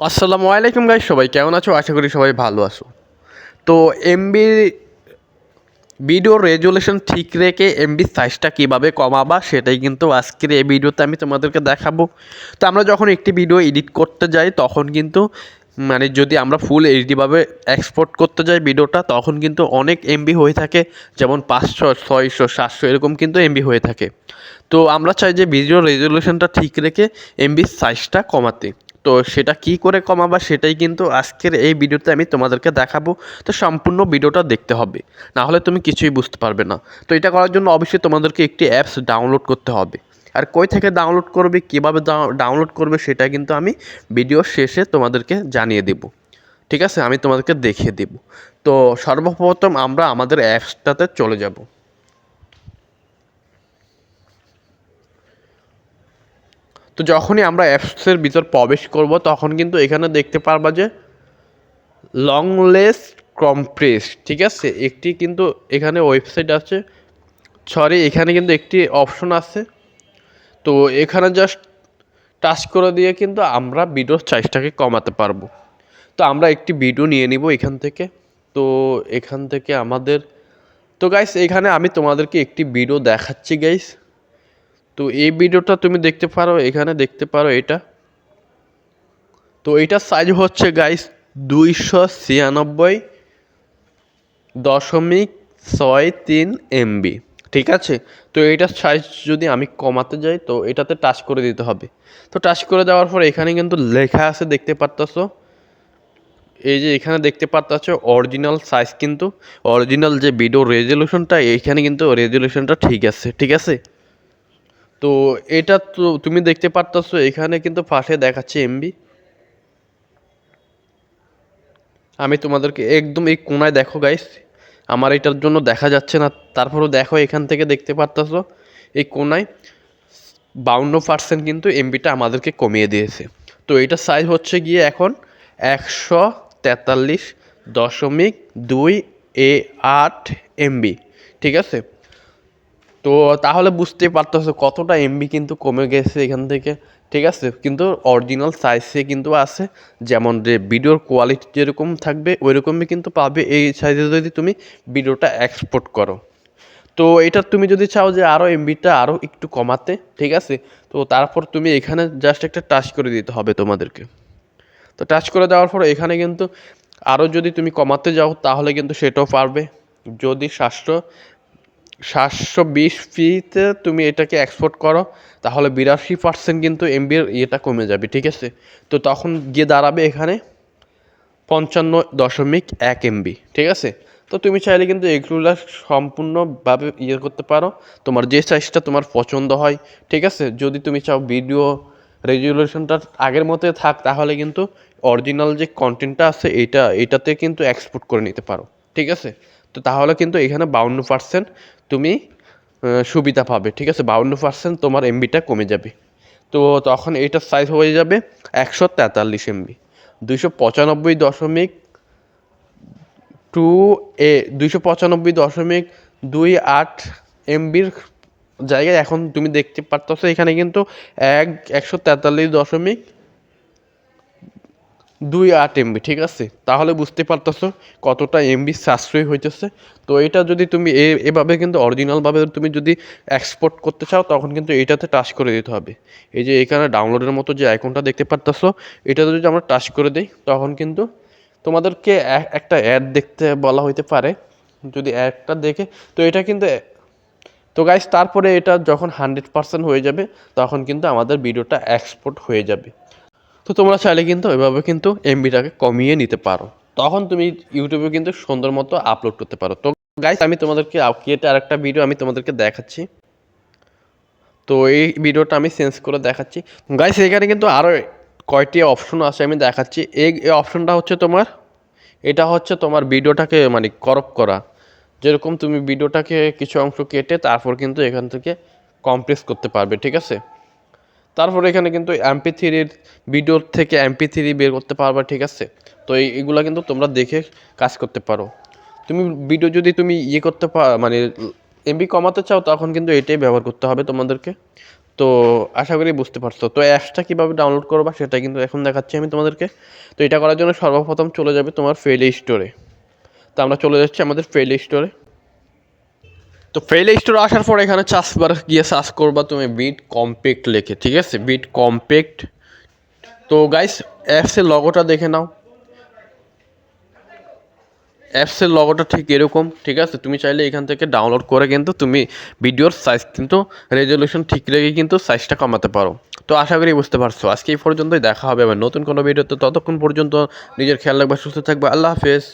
আসসালামু আলাইকুম গাইস, সবাই কেমন আছো? আশা করি সবাই ভালো আছো। তো এমবি ভিডিও রেজুলেশন ঠিক রেখে এমবি সাইজটা কীভাবে কমাবা সেটাই কিন্তু আজকের এই ভিডিওতে আমি তোমাদেরকে দেখাবো। তো আমরা যখন একটি ভিডিও এডিট করতে যাই তখন কিন্তু যদি আমরা ফুল এইচডিভাবে এক্সপোর্ট করতে যাই ভিডিওটা, তখন কিন্তু অনেক এমবি হয়ে থাকে, যেমন 500 600 700 এরকম কিন্তু এমবি হয়ে থাকে। তো আমরা চাই যে ভিডিও রেজুলেশনটা ঠিক রেখে এমবির সাইজটা কমাতে। তো সেটা কি করে কমাবা সেটাই কিন্তু আজকের এই ভিডিওতে আমি তোমাদেরকে দেখাবো। তো সম্পূর্ণ ভিডিওটা দেখতে হবে, না হলে তুমি কিছুই বুঝতে পারবে না। তো এটা করার জন্য অবশ্যই তোমাদেরকে একটি অ্যাপস ডাউনলোড করতে হবে। আর কই থেকে ডাউনলোড করবে, কীভাবে ডাউনলোড করবে সেটা কিন্তু আমি ভিডিওর শেষে তোমাদেরকে জানিয়ে দেব। ঠিক আছে, আমি তোমাদেরকে দেখিয়ে দেব। তো সর্বপ্রথম আমরা আমাদের অ্যাপসটাতে চলে যাব। তো যখনই আমরা অ্যাপসের ভিতর প্রবেশ করব তখন কিন্তু এখানে দেখতে পারবা যে লংলেস কম্প্রেস, ঠিক আছে, একটি কিন্তু এখানে ওয়েবসাইট আছে, সরি এখানে কিন্তু একটি অপশন আছে। তো এখানে জাস্ট টাচ করে দিয়ে কিন্তু আমরা ভিডিওর সাইজটাকে কমাতে পারবো। তো আমরা একটি ভিডিও নিয়ে নিব এখান থেকে। তো এখান থেকে আমাদের, তো গাইস এখানে আমি তোমাদেরকে একটি ভিডিও দেখাচ্ছি গাইস। তো এই ভিডিওটা তুমি দেখতে পারো, এখানে দেখতে পারো এটা। তো এইটার সাইজ হচ্ছে গাইস 296.63 এমবি, ঠিক আছে। তো এইটার সাইজ যদি আমি কমাতে যাই তো এটাতে টাচ করে দিতে হবে। তো টাচ করে দেওয়ার পর এখানে কিন্তু লেখা আছে, দেখতে পারতাছো, এই যে এখানে দেখতে পারতাছো অরিজিনাল সাইজ, কিন্তু অরিজিনাল যে ভিডিও রেজলিউশনটা এইখানে কিন্তু রেজলিউশনটা ঠিক আছে, ঠিক আছে। তো এটা তো তুমি দেখতে পারতাছো এখানে কিন্তু পাশে দেখাচ্ছে এমবি। আমি তোমাদেরকে একদম এই কোনায় দেখো গাইস, আমার এটার জন্য দেখা যাচ্ছে না, তারপরেও দেখো এখান থেকে দেখতে পারতাছো এই কোনায় 52% কিন্তু এমবিটা আমাদেরকে কমিয়ে দিয়েছে। তো এটার সাইজ হচ্ছে গিয়ে এখন 143.28 এমবি, ঠিক আছে। তো তাহলে বুঝতে পারতেছো কতটা এমবি কিন্তু কমে গেছে এখান থেকে, ঠিক আছে। কিন্তু অরিজিনাল সাইজে কিন্তু আছে, যেমন যে ভিডিওর কোয়ালিটি যেরকম থাকবে ওই রকমই কিন্তু পাবে এই সাইজে যদি তুমি ভিডিওটা এক্সপোর্ট করো। তো এটা তুমি যদি চাও যে আরও এমবিটা আরও একটু কমাতে, ঠিক আছে, তো তারপর তুমি এখানে জাস্ট একটা টাচ করে দিতে হবে তোমাদেরকে। তো টাচ করে দেওয়ার পর এখানে কিন্তু আরও যদি তুমি কমাতে যাও তাহলে কিন্তু সেটাও পারবে। যদি 720p-তে তুমি এটাকে এক্সপোর্ট করো তাহলে 82% কিন্তু এমবির ইয়েটা কমে যাবে, ঠিক আছে। তো তখন গিয়ে দাঁড়াবে এখানে 55.1 এমবি, ঠিক আছে। তো তুমি চাইলে কিন্তু এগুলো সম্পূর্ণভাবে ইয়ে করতে পারো, তোমার যে সাইজটা তোমার পছন্দ হয়, ঠিক আছে। যদি তুমি চাও ভিডিও রেজুলেশনটা আগের মতোই থাক তাহলে কিন্তু অরিজিনাল যে কন্টেন্টটা আছে এটাতে কিন্তু এক্সপোর্ট করে নিতে পারো, ঠিক আছে। তো তাহলে কিন্তু এখানে 52% তুমি সুবিধা পাবে, ঠিক আছে। 52% তোমার এমবিটা কমে যাবে। তো তখন এইটার সাইজ হয়ে যাবে 143 এমবি, 295.28 295.28 এমবির জায়গায় এখন তুমি দেখতে পারতেছো এখানে কিন্তু 143.28 এমবি, ঠিক আছে। তাহলে বুঝতে পারতেছো কতটা এমবি সাশ্রয় হইতেছে। তো এটা যদি তুমি এভাবে কিন্তু অরিজিনালভাবে তুমি যদি এক্সপোর্ট করতে চাও তখন কিন্তু এইটাতে টাচ করে দিতে হবে। এই যে এখানে ডাউনলোডের মতো যে আইকনটা দেখতে পারতেছো, এটাতে যদি আমরা টাচ করে দিই তখন কিন্তু তোমাদেরকে একটা অ্যাড দেখতে বলা হইতে পারে। যদি অ্যাডটা দেখে, তো এটা কিন্তু, তো গাইস তারপরে এটা যখন 100% হয়ে যাবে তখন কিন্তু আমাদের ভিডিওটা এক্সপোর্ট হয়ে যাবে। তো তোমরা চাইলে কিন্তু এভাবে কিন্তু এমবিটাকে কমিয়ে নিতে পারো, তখন তুমি ইউটিউবে কিন্তু সুন্দর মতো আপলোড করতে পারো। তো গাইস আমি তোমাদেরকে আউটকিয়েটে আরেকটা ভিডিও আমি তোমাদেরকে দেখাচ্ছি। তো এই ভিডিওটা আমি চেঞ্জ করে দেখাচ্ছি গাইস। এখানে কিন্তু আরও কয়টি অপশন আছে, আমি দেখাচ্ছি। এই অপশনটা হচ্ছে তোমার, এটা হচ্ছে তোমার ভিডিওটাকে ক্রপ করা, যেরকম তুমি ভিডিওটাকে কিছু অংশ কেটে তারপর কিন্তু এখান থেকে কম্প্রেস করতে পারবে, ঠিক আছে। তারপর এখানে কিন্তু MP3 ভিডিওর থেকে MP3 বের করতে পারবে, ঠিক আছে। তো এইগুলো কিন্তু তোমরা দেখে কাজ করতে পারো। তুমি ভিডিও যদি তুমি ইয়ে করতে এমবি কমাতে চাও তখন কিন্তু এটাই ব্যবহার করতে হবে তোমাদেরকে। তো আশা করি বুঝতে পারছো। তো অ্যাপসটা কীভাবে ডাউনলোড করবা সেটা কিন্তু এখন দেখাচ্ছি আমি তোমাদেরকে। তো এটা করার জন্য সর্বপ্রথম চলে যাবে তোমার প্লে স্টোরে। তো আমরা চলে যাচ্ছি আমাদের প্লে স্টোরে। তো প্লে স্টোরে আসার পর এখানে সার্চ গিয়ে সার্চ করবা তুমি বিট কম্প্যাক্ট লিখে, ঠিক আছে, বিট কম্প্যাক্ট। তো গাইস অ্যাপসের লগোটা দেখে নাও, অ্যাপসের লগোটা ঠিক এরকম, ঠিক আছে। তুমি চাইলে এখান থেকে ডাউনলোড করে কিন্তু তুমি ভিডিওর সাইজ কিন্তু রেজলিউশন ঠিক রেখে কিন্তু সাইজটা কমাতে পারো। তো আশা করি বুঝতে পারছো। আজকে এই পর্যন্তই, দেখা হবে আবার নতুন কোনো ভিডিওতে। ততক্ষণ পর্যন্ত নিজের খেয়াল রাখবা, সুস্থ থাকবা, আল্লাহ হাফেজ।